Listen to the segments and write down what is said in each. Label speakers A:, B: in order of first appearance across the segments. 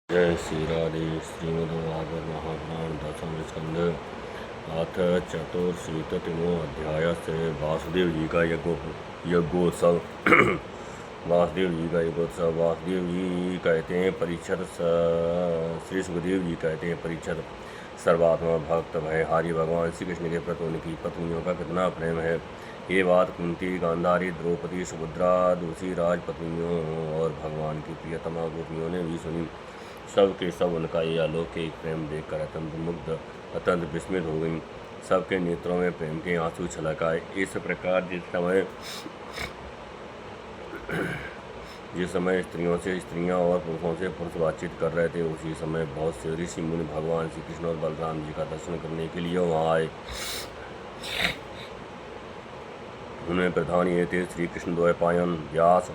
A: जय श्री राधे। श्रीमद्भागवत महापुराण दसम स्कंद अथ चतुर्शीतमो अध्याय से वासुदेव जी का यज्ञोत्सव। वासुदेव जी का यज्ञोत्सव। वासुदेव जी कहते हैं परीक्षित, श्री सुखदेव जी कहते हैं परीक्षित, सर्वात्मा भक्त भयहारी भगवान श्री कृष्ण के प्रति उनकी पत्नियों का कितना प्रेम है। ये बात कुंती, गांधारी, द्रौपदी, सुभद्रा, दूसरी राजपत्नियों और भगवान की प्रियतमा गोपियों ने भी सुनी। सब के सब उनका ये अलौकिक प्रेम देखकर अत्यंत मुग्ध, अत्यंत विस्मित हो गई। सबके नेत्रों में प्रेम के आंसू छलक आए। इस प्रकार जिस समय स्त्रियों से स्त्रियां और पुरुषों से पुरुष बातचीत कर रहे थे, उसी समय बहुत से ऋषि मुनि भगवान श्री कृष्ण और बलराम जी का दर्शन करने के लिए वहाँ आए। उनमें प्रधान ये थे श्री कृष्ण द्वैपायन, व्यास,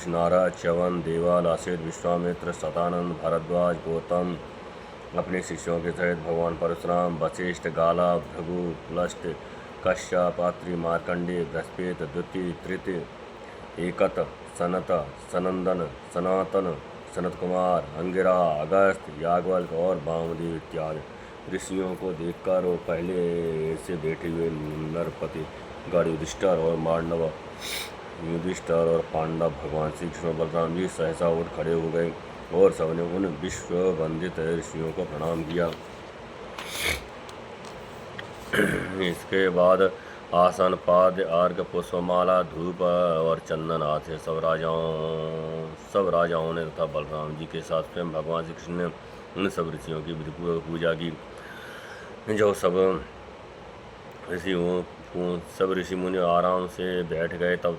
A: नारद, च्यवन, देवल, असित, विश्वामित्र, शतानंद, भारद्वाज, गौतम अपने शिष्यों के सहित, भगवान परशुराम, वशिष्ठ, गाला, भृगु, पुलस्त, कश्यप, अत्रि, मार्कंडे, बृहस्पति, द्वितीय, तृतीय, एकत, सनत, सनंदन, सनातन, सनत कुमार, अंगिरा, अगस्त, याज्ञवल्क और वामदेव इत्यादि ऋषियों को देखकर वो पहले से बैठे हुए नरपति गण युधिष्ठिर और पांडव भगवान श्री कृष्ण बलराम जी सहसा उठ खड़े हो गए और सबने उन विश्व वंदित ऋषियों को प्रणाम किया। इसके बाद आसन, पाद्य, अर्घ, पुष्पमाला, धूप और चंदन आदि सब राजाओं ने तथा बलराम जी के साथ स्वयं भगवान श्री कृष्ण ने उन सब ऋषियों की विधिपूर्वक पूजा की। जो सब ऋषि मुनि आराम से बैठ गए, तब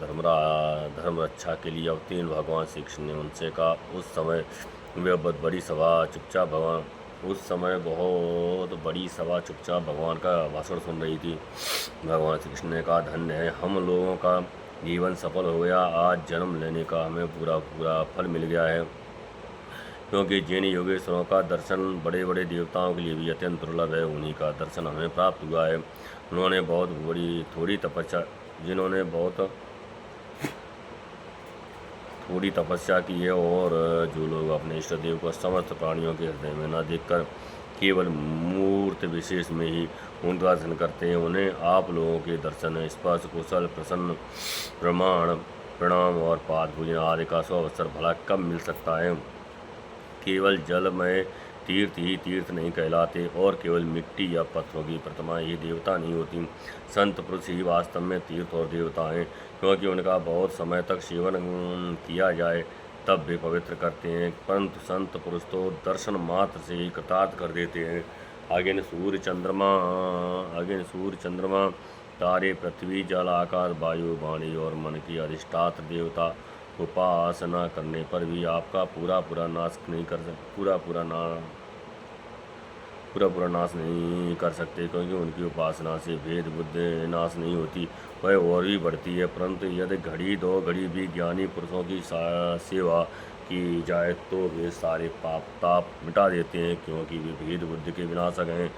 A: धर्म रक्षा के लिए अवतीर्ण भगवान श्री कृष्ण ने उनसे कहा। उस समय बहुत बड़ी सभा चुपचाप भगवान का भाषण सुन रही थी। भगवान श्री कृष्ण ने कहा, धन्य है, हम लोगों का जीवन सफल हो गया। आज जन्म लेने का हमें पूरा फल मिल गया है, क्योंकि जिन योगेश्वरों का दर्शन बड़े बड़े देवताओं के लिए भी अत्यंत दुर्लभ है, उन्हीं का दर्शन हमें प्राप्त हुआ है। जिन्होंने बहुत थोड़ी तपस्या की है और जो लोग अपने इष्ट देव को समस्त प्राणियों के हृदय में न देखकर केवल मूर्त विशेष में ही उनका दर्शन करते हैं, उन्हें आप लोगों के दर्शन, स्पर्श, कुशल, प्रसन्न, प्रणाम और पाद पूजन आदि का अवसर भला कब मिल सकता है। केवल जल में तीर्थ ही तीर्थ नहीं कहलाते और केवल मिट्टी या पत्थरों की प्रतिमा ही देवता नहीं होती। संत पुरुष ही वास्तव में तीर्थ और देवता हैं, क्योंकि उनका बहुत समय तक सेवन किया जाए तब वे पवित्र करते हैं, परंतु संत पुरुष तो दर्शन मात्र से ही कृतार्थ कर देते हैं। अग्नि, सूर्य, चंद्रमा, तारे, पृथ्वी, जल, आकाश, वायु, वाणी और मन की अधिष्ठात्र देवता उपासना करने पर भी आपका पूरा नाश नहीं कर सकते, क्योंकि उनकी उपासना से भेद बुद्धि नाश नहीं होती, वह और भी बढ़ती है। परंतु यदि घड़ी दो घड़ी भी ज्ञानी पुरुषों की सेवा की जाए तो वे सारे पाप ताप मिटा देते हैं, क्योंकि वे भेद बुद्धि के विनाशक हैं।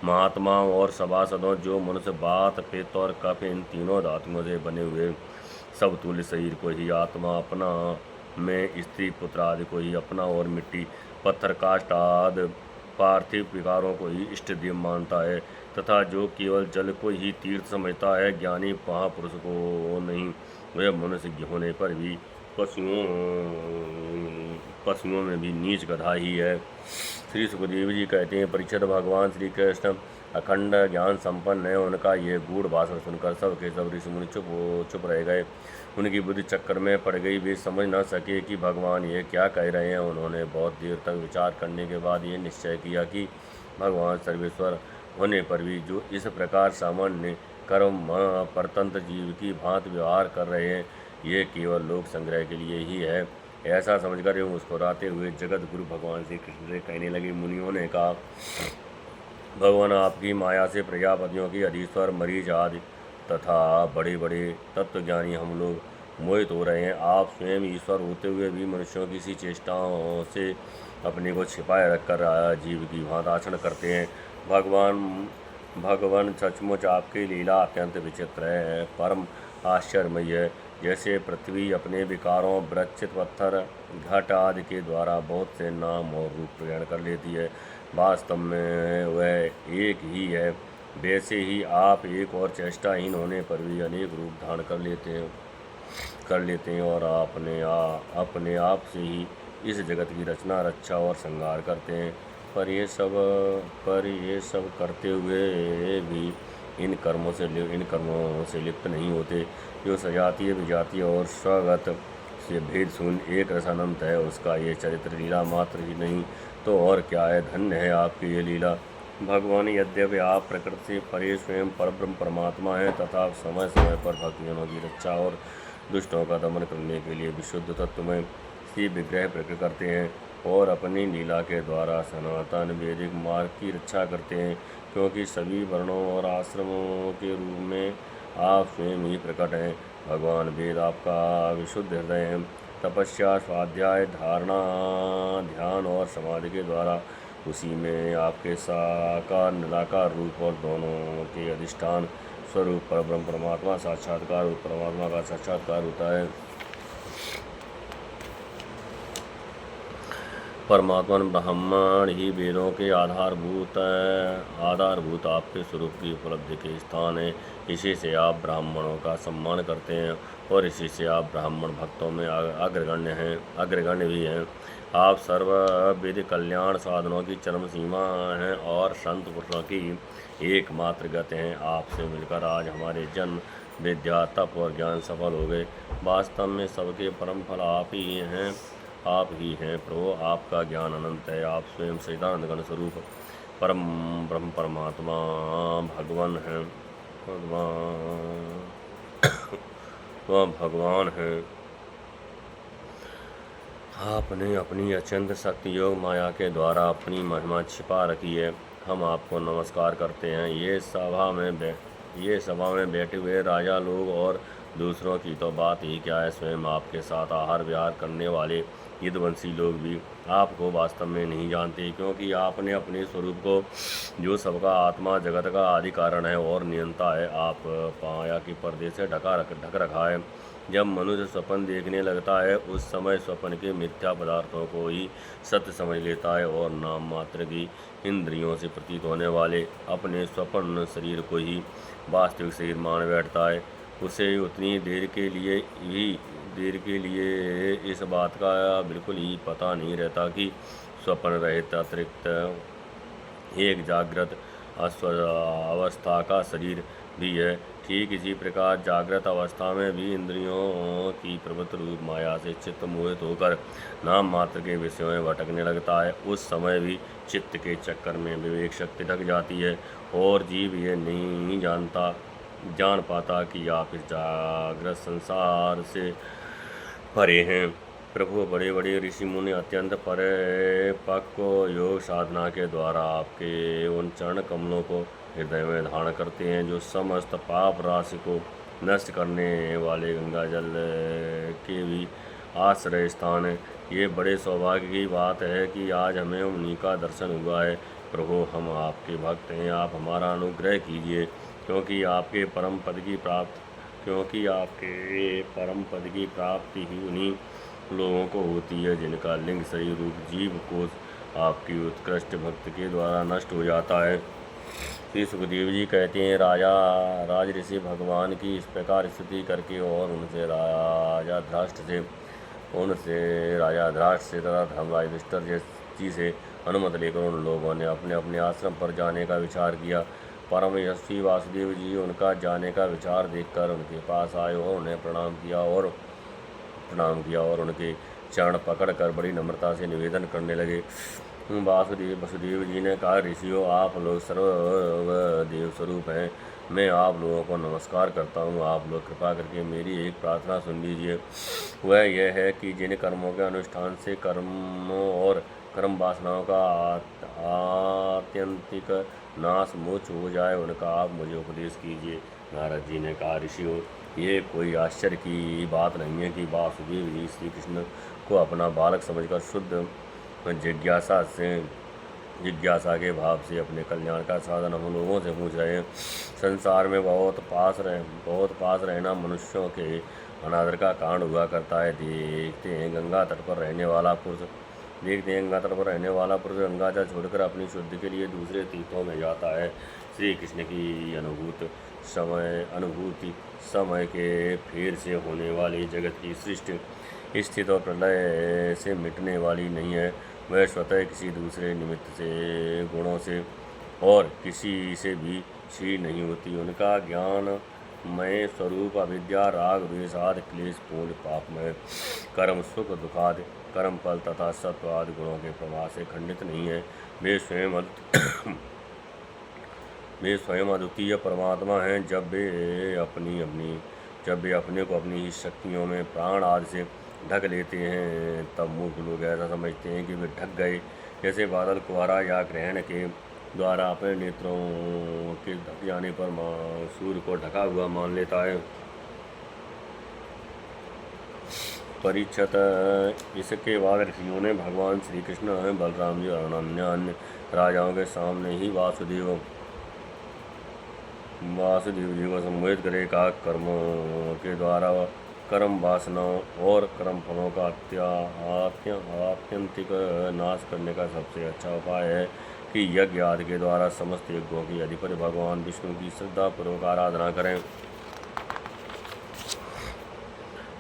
A: महात्माओं और सभासदों, जो मनुष्य, बात, पित्त और कफ इन तीनों धातुओं से बने हुए सब तुल्य शरीर को ही आत्मा अपना में, स्त्री पुत्र आदि को ही अपना और मिट्टी, पत्थर, काष्ठ आदि पार्थिव विकारों को ही इष्ट देव मानता है, तथा जो केवल जल को ही तीर्थ समझता है, ज्ञानी महापुरुष को नहीं, वह मनुष्य होने पर भी पशुओं में भी नीच गधा ही है। श्री सुखदेव जी कहते हैं, परीक्षित, भगवान श्री कृष्ण अखंड ज्ञान संपन्न है। उनका ये गूढ़ भाषण सुनकर सब के सब ऋषि मुनि चुप रह गए। उनकी बुद्धि चक्कर में पड़ गई, वे समझ न सके कि भगवान ये क्या कह रहे हैं। उन्होंने बहुत देर तक विचार करने के बाद ये निश्चय किया कि भगवान सर्वेश्वर होने पर भी जो इस प्रकार सामान्य कर्म परतंत्र जीव की भांति व्यवहार कर रहे हैं, ये केवल लोक संग्रह के लिए ही है। ऐसा समझकर एवं मुस्कुराते हुए जगत गुरु भगवान श्री कृष्ण से कहने लगे। मुनियों ने कहा, भगवान, आपकी माया से प्रजापतियों की अधीश्वर, मरीच आदि तथा बड़े बड़े तत्वज्ञानी हम लोग मोहित हो रहे हैं। आप स्वयं ईश्वर होते हुए भी मनुष्यों की सी चेष्टाओं से अपने को छिपाए रखकर जीव की भांति आचरण करते हैं। भगवान, सचमुच आपकी लीला अत्यंत विचित्र है, परम आश्चर्यमय है। जैसे पृथ्वी अपने विकारों, वृक्ष, पत्थर, घट आदि के द्वारा बहुत से नाम और रूप ग्रहण कर लेती है, वास्तव में वह एक ही है। वैसे ही आप एक और चेष्टाहीन होने पर भी अनेक रूप धारण कर लेते हैं और अपने आप से ही इस जगत की रचना, रक्षा और संहार करते हैं। पर ये सब करते हुए भी इन कर्मों से लिप्त नहीं होते। जो सजातीय, विजातीय और स्वगत से भेद शून्य एक रस अनंत है, उसका ये चरित्र लीला मात्र ही नहीं तो और क्या है। धन्य है आपकी ये लीला भगवान। यद्यपि आप प्रकृति से परे स्वयं परब्रह्म परमात्मा हैं, तथा समय समय पर भक्तजनों की रक्षा और दुष्टों का दमन करने के लिए विशुद्ध तत्व में से विग्रह प्रकट करते हैं और अपनी लीला के द्वारा सनातन वैदिक मार्ग की रक्षा करते हैं, क्योंकि सभी वर्णों और आश्रमों के रूप में आप स्वयं ही प्रकट हैं। भगवान वेद आपका विशुद्ध हृदय है। तपस्या, स्वाध्याय, धारणा, ध्यान और समाधि के द्वारा उसी में आपके साकार निराकार रूप और दोनों के अधिष्ठान स्वरूप परब्रह्म परमात्मा परमात्मा का साक्षात्कार होता है। परमात्मा ब्रह्मांड ही वेदों के आधारभूत आपके स्वरूप की उपलब्धि के स्थान है। इसी से आप ब्राह्मणों का सम्मान करते हैं और इसी से आप ब्राह्मण भक्तों में अग्रगण्य भी हैं। आप सर्वविध कल्याण साधनों की चरम सीमा हैं और संत पुरुषों की एकमात्र गति हैं। आपसे मिलकर आज हमारे जन्म, विद्या, तप और ज्ञान सफल हो गए। वास्तव में सबके परम फल आप ही हैं प्रभु। आपका ज्ञान अनंत है। आप स्वयं सच्चिदानंद घन स्वरूप परम ब्रह्म परमात्मा भगवान हैं। आपने अपनी अत्यंत शक्ति योग माया के द्वारा अपनी महिमा छिपा रखी है। हम आपको नमस्कार करते हैं। ये सभा में बैठे हुए राजा लोग और दूसरों की तो बात ही क्या है, स्वयं आपके साथ आहार विहार करने वाले यदुवंशी लोग भी आपको वास्तव में नहीं जानते, क्योंकि आपने अपने स्वरूप को, जो सबका आत्मा, जगत का आदि कारण है और नियंता है, आप माया के पर्दे से ढक रखा है। जब मनुष्य स्वप्न देखने लगता है, उस समय स्वप्न के मिथ्या पदार्थों को ही सत्य समझ लेता है और नाम मात्र की इंद्रियों से प्रतीत होने वाले अपने स्वप्न शरीर को ही वास्तविक शरीर मान बैठता है। उसे उतनी देर के लिए इस बात का बिल्कुल ही पता नहीं रहता कि स्वप्न रहित अतिरिक्त एक जागृत अवस्था का शरीर भी है। ठीक इसी प्रकार जागृत अवस्था में भी इंद्रियों की प्रवृत्ति रूप माया से चित्त मोहित होकर नाम मात्र के विषयों में भटकने लगता है। उस समय भी चित्त के चक्कर में विवेक शक्ति ढक जाती है और जीव ये नहीं जान पाता कि आप इस जागृत संसार से परे हैं। प्रभु, बड़े बड़े ऋषि मुनि अत्यंत परिपक्व योग साधना के द्वारा आपके उन चरण कमलों को हृदय में धारण करते हैं, जो समस्त पाप राशि को नष्ट करने वाले गंगा जल के भी आश्रय स्थान है। ये बड़े सौभाग्य की बात है कि आज हमें उन्हीं का दर्शन हुआ है। प्रभु, हम आपके भक्त हैं। आप हमारा अनुग्रह कीजिए, क्योंकि आपके परम पद की प्राप्ति ही उन्हीं लोगों को होती है जिनका लिंग शरीर रूप जीव कोष आपकी उत्कृष्ट भक्त के द्वारा नष्ट हो जाता है। श्री सुखदेव जी कहते हैं, राज ऋषि भगवान की इस प्रकार स्तुति करके और उनसे राजा धृतराष्ट्र से तथा धर्मराज युधिष्ठिर जी से अनुमति लेकर उन लोगों ने अपने अपने आश्रम पर जाने का विचार किया। परम यशस्वी वासुदेव जी उनका जाने का विचार देखकर उनके पास आए और उन्हें प्रणाम किया और उनके चरण पकड़कर बड़ी नम्रता से निवेदन करने लगे। वसुदेव जी ने कहा, ऋषियों, आप लोग सर्वदेव स्वरूप हैं। मैं आप लोगों को नमस्कार करता हूँ। आप लोग कृपा करके मेरी एक प्रार्थना सुन लीजिए। वह यह है कि जिन कर्मों के अनुष्ठान से कर्मों और कर्म वासनाओं का आत्यंतिक नाश मोक्ष हो जाए, उनका आप मुझे उपदेश कीजिए। नारद जी ने कहा, ऋषियों, ये कोई आश्चर्य की बात नहीं है कि वासुदेव जी श्री कृष्ण को अपना बालक समझकर शुद्ध जिज्ञासा के भाव से अपने कल्याण का साधन हम लोगों से पूछ रहे हैं। संसार में बहुत पास रहना मनुष्यों के अनादर का कारण हुआ करता है। देखते हैं गंगा तट पर रहने वाला पुरुष गंगा जल छोड़कर अपनी शुद्धि के लिए दूसरे तीर्थों में जाता है। श्री कृष्ण की अनुभूति समय के फेर से होने वाली जगत की सृष्टि स्थित और प्रलय से मिटने वाली नहीं है। वह स्वतः किसी दूसरे निमित्त से, गुणों से और किसी से भी क्षीण नहीं होती। उनका ज्ञान मय स्वरूप अविद्या, राग, द्वेष आदि क्लेश पूर्ण पापमय, कर्म सुख दुखादि, कर्म फल तथा सत्व आदि गुणों के प्रभाव से खंडित नहीं है। वे स्वयं अद्वितीय परमात्मा हैं। जब वे अपने को अपनी ही शक्तियों में प्राण आदि से ढक लेते हैं, तब मूर्ख लोग ऐसा समझते हैं कि वे ढक गए, जैसे बादल कुआरा या ग्रहण के द्वारा अपने नेत्रों के ढक जाने पर सूर्य को ढका हुआ मान लेता है। परीक्षित, इसके बाद ऋषियों ने भगवान श्री कृष्ण, बलराम जी और अन्य राजाओं के सामने ही वासुदेव जी को संबोधित करे। का कर्मों के द्वारा कर्म वासनाओं और कर्म फलों का आत्यंतिक नाश करने का सबसे अच्छा उपाय है कि यज्ञ आदि के द्वारा समस्त यज्ञों की अधिपति भगवान विष्णु की श्रद्धापूर्वक आराधना करें।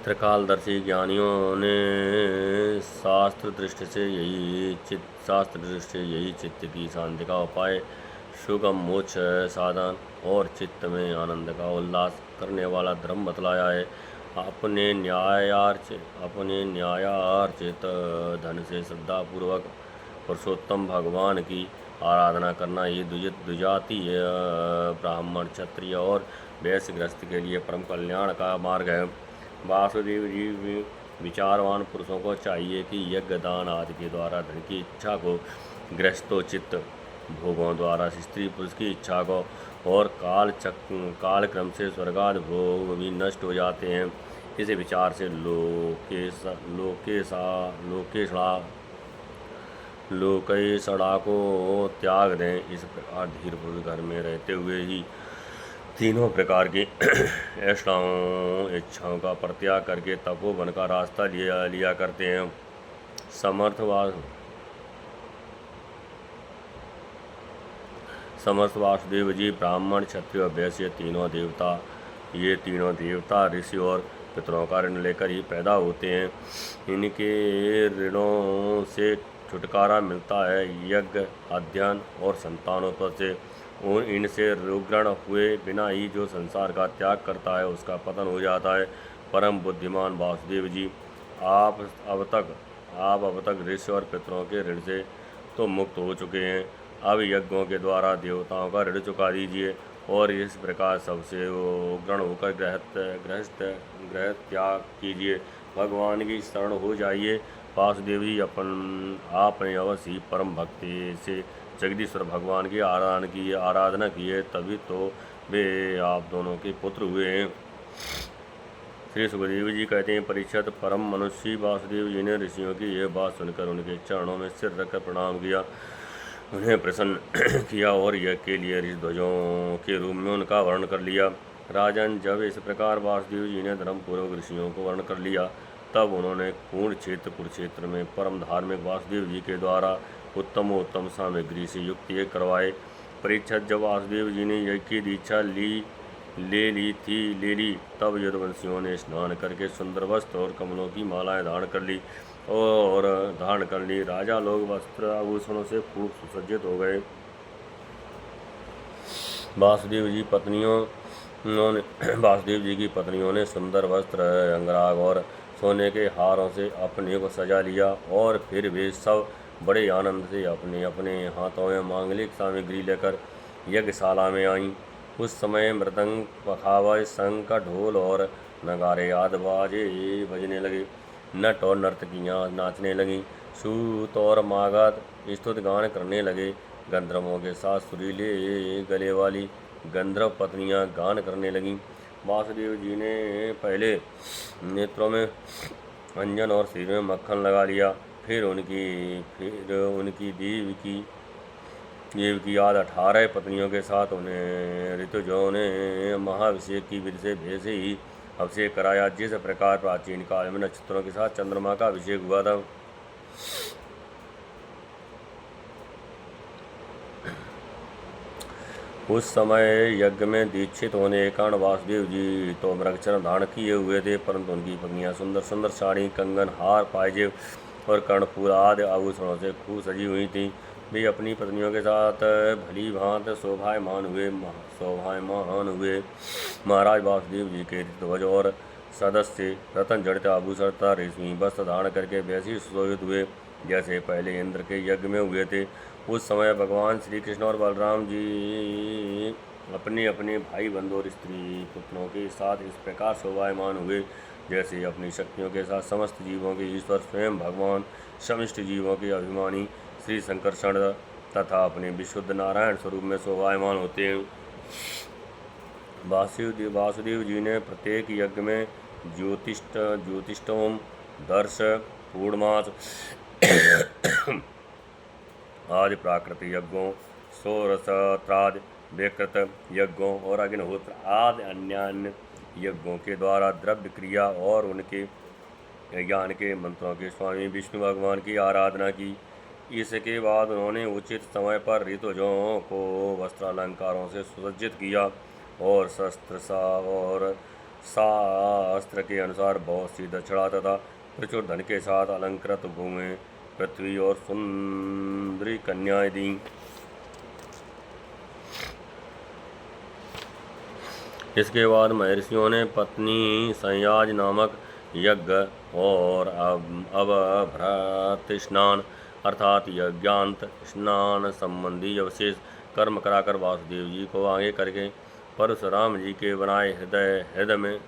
A: त्रिकालदर्शी ज्ञानियों ने शास्त्र दृष्टि से यही चित्त की शांति का उपाय, सुगम मोक्ष साधन और चित्त में आनंद का उल्लास करने वाला धर्म बतलाया है। अपने न्यायार्चित धन से श्रद्धापूर्वक पुरुषोत्तम भगवान की आराधना करना ये द्विजातीय ब्राह्मण, क्षत्रिय और वैश्य गृहस्थ के लिए परम कल्याण का मार्ग है। वासुदेव जी विचारवान पुरुषों को चाहिए कि यज्ञ, दान आदि के द्वारा धन की इच्छा को गृहस्थोचित भोगों द्वारा स्त्री पुरुष की इच्छा को और कालक्रम से स्वर्गादि भोग भी नष्ट हो जाते हैं। इस विचार से लोकेशड़ा को त्याग दें। इस प्रकार धीर पुरुष घर में रहते हुए ही तीनों प्रकार की इच्छाओं का परित्याग करके तपोवन का रास्ता लिया करते हैं। समर्थ वासुदेव जी ब्राह्मण, क्षत्रिय, वैश्य ये तीनों देवता ऋषि और पितरों का ऋण लेकर ही पैदा होते हैं। इनके ऋणों से छुटकारा मिलता है। यज्ञ, अध्ययन और संतानों से इनसे रुग्ण हुए बिना ही जो संसार का त्याग करता है उसका पतन हो जाता है। परम बुद्धिमान वासुदेव जी, आप अब तक ऋषि और पितरों के ऋण से तो मुक्त हो चुके हैं। अब यज्ञों के द्वारा देवताओं का ऋण चुका दीजिए और इस प्रकार सबसे उग्रण होकर ग्रह त्याग कीजिए, भगवान की शरण हो जाइए। वासुदेव जी आपने अवश्य ही परम भक्ति से जगदीश्वर भगवान की आराधना की है, तभी तो वे आप दोनों के पुत्र हुए हैं। श्री सुखदेव जी कहते हैं, परीक्षित, परम मनुष्य वासुदेव जी ने ऋषियों की यह बात सुनकर उनके चरणों में सिर रखकर प्रणाम किया, उन्हें प्रसन्न किया और यज्ञ के लिए ऋषध्वजों के रूप में उनका वर्ण कर लिया। राजन, जब इस प्रकार वासुदेव जी ने धर्मपूर्वक ऋषियों को वर्ण कर लिया, तब उन्होंने कुरुक्षेत्र में परम धार्मिक वासुदेव जी के द्वारा उत्तम सामग्री से युक्त यज्ञ करवाए। परीक्षित, जब वासुदेव जी ने यज्ञ की दीक्षा ले ली, तब यदुवंशियों ने स्नान करके सुंदर वस्त्र और कमलों की मालाएं धारण कर ली। राजा लोग वस्त्र आभूषणों से खूब सुसज्जित हो गए। वासुदेव जी की पत्नियों ने सुंदर वस्त्र, अंगराग और सोने के हारों से अपने को सजा लिया और फिर वे सब बड़े आनंद से अपने अपने हाथों में मांगलिक सामग्री लेकर यज्ञशाला में आईं। उस समय मृदंग, पखावज, शंख, ढोल और नगारे आदि बाजे बजने लगे। नट और नर्तकियाँ नाचने लगीं। सूत और मागध स्तुति गान करने लगे। गंधर्वों के साथ सुरीले गले वाली गंधर्व पत्नियाँ गान करने लगीं। वासुदेव जी ने पहले नेत्रों में अंजन और सिर में मक्खन लगा लिया। फिर उनकी देव की याद 18 पत्नियों के साथ उन्हें ऋतुजों ने महाभिषेक की विधि से भेजे ही अभिषेक कराया। जिस प्रकार प्राचीन काल में नक्षत्रों के साथ चंद्रमा का अभिषेक हुआ था, उस समय यज्ञ में दीक्षित होने के कारण वासुदेव जी तो मृगचरण धारण किए हुए थे, परंतु उनकी पत्नियां सुंदर सुंदर साड़ी, कंगन, हार, पायजेब और कर्णफूल आदि आभूषणों से खूब सजी हुई थीं। वे अपनी पत्नियों के साथ भली भांति शोभायमान हुए। महाराज वासुदेव जी के ध्वज और सदस्य रतन जड़ित आभूषण तथा रेशमी वस्त्र धारण करके वैसे सुशोभित हुए जैसे पहले इंद्र के यज्ञ में हुए थे। उस समय भगवान श्री कृष्ण और बलराम जी अपने अपने भाई बंधु और स्त्री पुत्रों के साथ इस प्रकार शोभायमान हुए जैसे अपनी शक्तियों के साथ समस्त जीवों के ईश्वर स्वयं भगवान समस्त जीवों के अभिमानी श्री संकर्षण तथा अपने विशुद्ध नारायण स्वरूप में शोभायमान होते हैं। वासुदेव जी ने प्रत्येक यज्ञ में ज्योतिष्टोम, दर्श, पूर्णमास आदि प्राकृतिक यज्ञों, सौरसत्रादि विकृत यज्ञों और अग्निहोत्र आदि अन्य यज्ञों के द्वारा द्रव्य क्रिया और उनके ज्ञान के मंत्रों के स्वामी विष्णु भगवान की आराधना की। इसके बाद उन्होंने उचित समय पर ऋतुजों को वस्त्रालंकारों से सुसज्जित किया और शास्त्र के अनुसार बहुत सी दक्षिणा तथा प्रचुर धन के साथ अलंकृत भूमि, पृथ्वी और सुंदरी कन्याएं दी। इसके बाद महर्षियों ने पत्नी संयाज नामक यज्ञ और अभ्रत स्नान अर्थात यज्ञांत स्नान संबंधी अवशेष कर्म कराकर वासुदेव जी को आगे करके परशुराम जी के बनाए हृदय में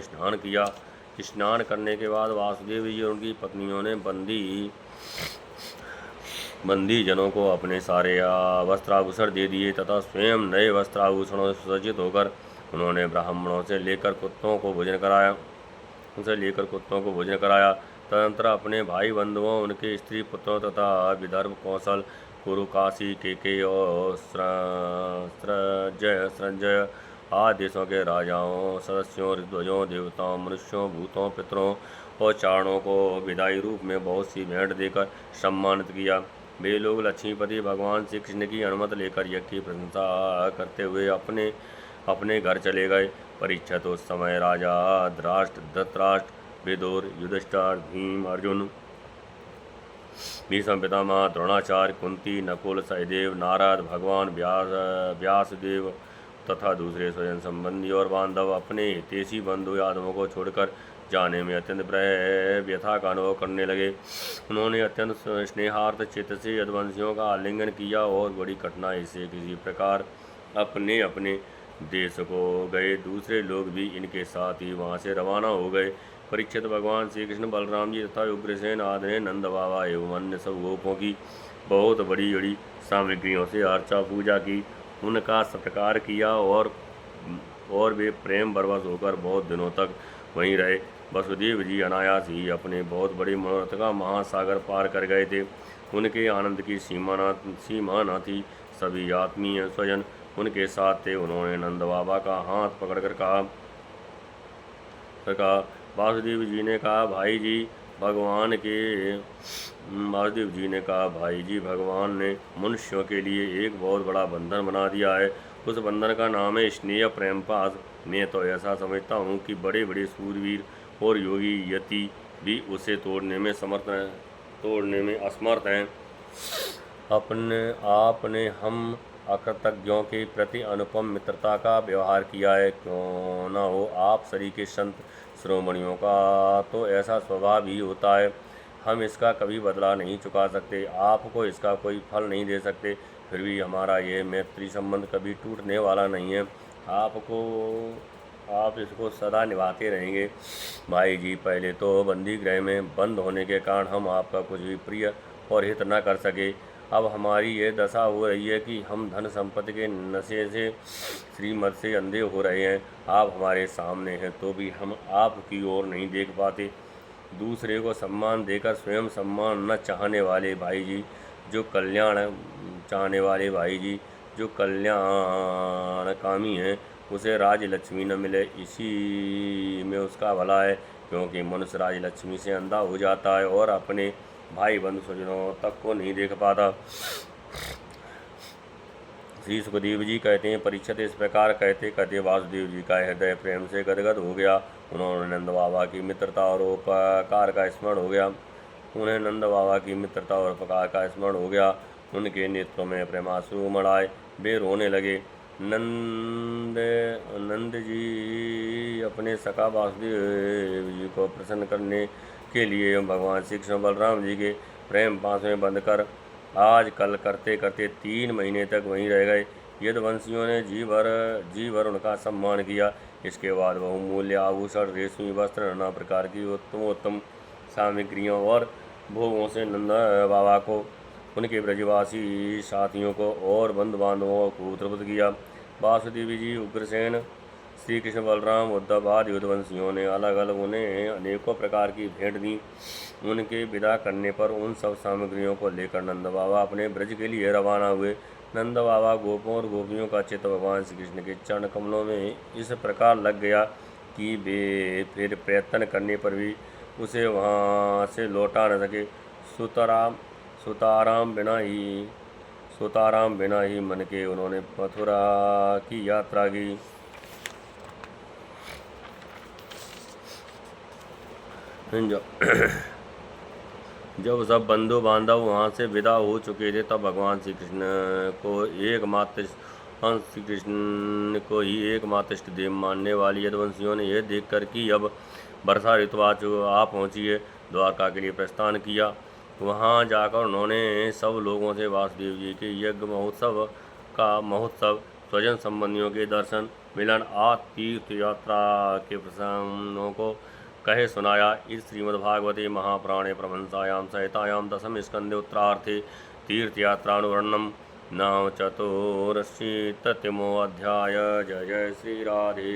A: स्नान किया। स्नान करने के बाद वासुदेव जी और उनकी पत्नियों ने बंदी जनों को अपने सारे वस्त्राभूषण दे दिए तथा स्वयं नए वस्त्राभूषणों से सुसज्जित होकर उन्होंने ब्राह्मणों से लेकर कुत्तों को भोजन कराया। तदनंतर अपने भाई बंधुओं, उनके स्त्री पुत्रों तथा विदर्भ, कौशल, कुरु, काशी, केके और संजय आदि देशों के राजाओं, सदस्यों, ऋतुध्वजों, देवताओं, मनुष्यों, भूतों, पितरों और चारणों को विदाई रूप में बहुत सी भेंट देकर सम्मानित किया। वे लोग लक्ष्मीपति भगवान श्री कृष्ण की अनुमति लेकर यज्ञ की प्रशंसा करते हुए अपने घर चले गए। परीक्षित उस समय राजा धृतराष्ट्र, विदुर, युधिष्ठिर, भीम, अर्जुन, भीष्म पितामह, द्रोणाचार्य, कुंती, नकुल, सहदेव, नारद, भगवान व्यासदेव तथा दूसरे स्वजन संबंधी और बांधव अपने हितैषी बंधु यादवों को छोड़कर जाने में अत्यंत व्यथा का अनुभव करने लगे। उन्होंने अत्यंत स्नेहार्थ चित्त से यदुवंशियों का आलिंगन किया और बड़ी कठिनाई से किसी प्रकार अपने अपने देश को गए। दूसरे लोग भी इनके साथ ही वहाँ से रवाना हो गए। परीक्षित भगवान श्री कृष्ण, बलराम जी तथा उग्रसेन आदि ने नंद बाबा एवं अन्य सब गोपों की बहुत बड़ी बड़ी सामग्रियों से अर्चा पूजा की, उनका सत्कार किया और वे प्रेम बरवश होकर बहुत दिनों तक वहीं रहे। वसुदेव जी अनायास ही अपने बहुत बड़ी मनोरथ का महासागर पार कर गए थे। उनके आनंद की सीमा न थी। सभी आत्मीय स्वजन उनके साथ थे। उन्होंने नंद बाबा का हाथ पकड़कर कहा, वासुदेव जी ने कहा, भाई जी भगवान ने मनुष्यों के लिए एक बहुत बड़ा बंधन बना दिया है। उस बंधन का नाम है स्नेह प्रेम पास। मैं तो ऐसा समझता हूँ कि बड़े बड़े सूरवीर और योगी यति भी उसे तोड़ने में असमर्थ हैं। आपने हम अकृतज्ञों के प्रति अनुपम मित्रता का व्यवहार किया है। क्यों न हो, आप सरीखे संत श्रोमणियों का तो ऐसा स्वभाव ही होता है। हम इसका कभी बदला नहीं चुका सकते, आपको इसका कोई फल नहीं दे सकते, फिर भी हमारा ये मैत्री संबंध कभी टूटने वाला नहीं है। आप इसको सदा निभाते रहेंगे। भाई जी, पहले तो बंदी गृह में बंद होने के कारण हम आपका कुछ भी प्रिय और हित न कर सके। अब हमारी ये दशा हो रही है कि हम धन संपत्ति के नशे से श्रीमत से अंधे हो रहे हैं। आप हमारे सामने हैं तो भी हम आपकी ओर नहीं देख पाते। दूसरे को सम्मान देकर स्वयं सम्मान न चाहने वाले भाई जी, जो कल्याण चाहने वाले भाई जी, जो कल्याणकामी हैं, उसे राज्य लक्ष्मी न मिले, इसी में उसका भला है, क्योंकि मनुष्य राज्य लक्ष्मी से अंधा हो जाता है और अपने भाई बंधु स्वजनों तक को नहीं देख पाता। श्री सुखदेव जी कहते हैं, परीक्षित इस प्रकार कहते कहते वासुदेव जी का हृदय प्रेम से गदगद हो गया। उन्होंने नंद बाबा की मित्रता और उपकार का स्मरण हो गया। उन्हें नंद बाबा की मित्रता और उपकार का स्मरण हो गया। उनके नेत्रों में प्रेमाश्रु उमड़ आए, वे रोने लगे। नंद जी अपने सखा वासुदेव जी को प्रसन्न करने के लिए भगवान श्री कृष्ण बलराम जी के प्रेम पास में बंद कर आज कल करते करते 3 महीने तक वहीं रह गए। यदुवंशियों ने जी भर उनका सम्मान किया। इसके बाद बहुमूल्य आभूषण, रेशमी वस्त्र, नाना प्रकार की उत्तम सामग्रियों और भोगों से नंद बाबा को, उनके ब्रजवासी साथियों को और बंधु बांधवों को तृप्त किया। वासुदेव जी, उग्रसेन, श्री कृष्ण बलराम, उद्धव आदि यदुवंशियों ने अलग अलग उन्हें अनेकों प्रकार की भेंट दी। उनके विदा करने पर उन सब सामग्रियों को लेकर नंद बाबा अपने ब्रज के लिए रवाना हुए। नंद बाबा गोपों और गोपियों का चित्त भगवान श्री कृष्ण के चरण कमलों में इस प्रकार लग गया कि वे फिर प्रयत्न करने पर भी उसे वहाँ से लौटा न सके। सुताराम बिना ही मन के उन्होंने मथुरा की यात्रा की। जब सब बंधु बांधव वहाँ से विदा हो चुके थे, तब भगवान श्री कृष्ण ही एकमात्र इष्ट देव मानने वाली यदुवंशियों ने यह देखकर कि अब वर्षा ऋतु आ पहुँची है, द्वारका के लिए प्रस्थान किया। वहाँ जाकर उन्होंने सब लोगों से वासुदेव जी के यज्ञ महोत्सव, स्वजन संबंधियों के दर्शन, मिलन आदि तीर्थ यात्रा के प्रसंगों को कहे सुनाया। इस श्रीमद्भागवते महापुराणे परमहंसायां संहितायां दशम स्कंदे उत्तरार्थे तीर्थयात्रानुवर्णनम नाम चतुरशीतितमो अध्याय। जय जय श्री राधे।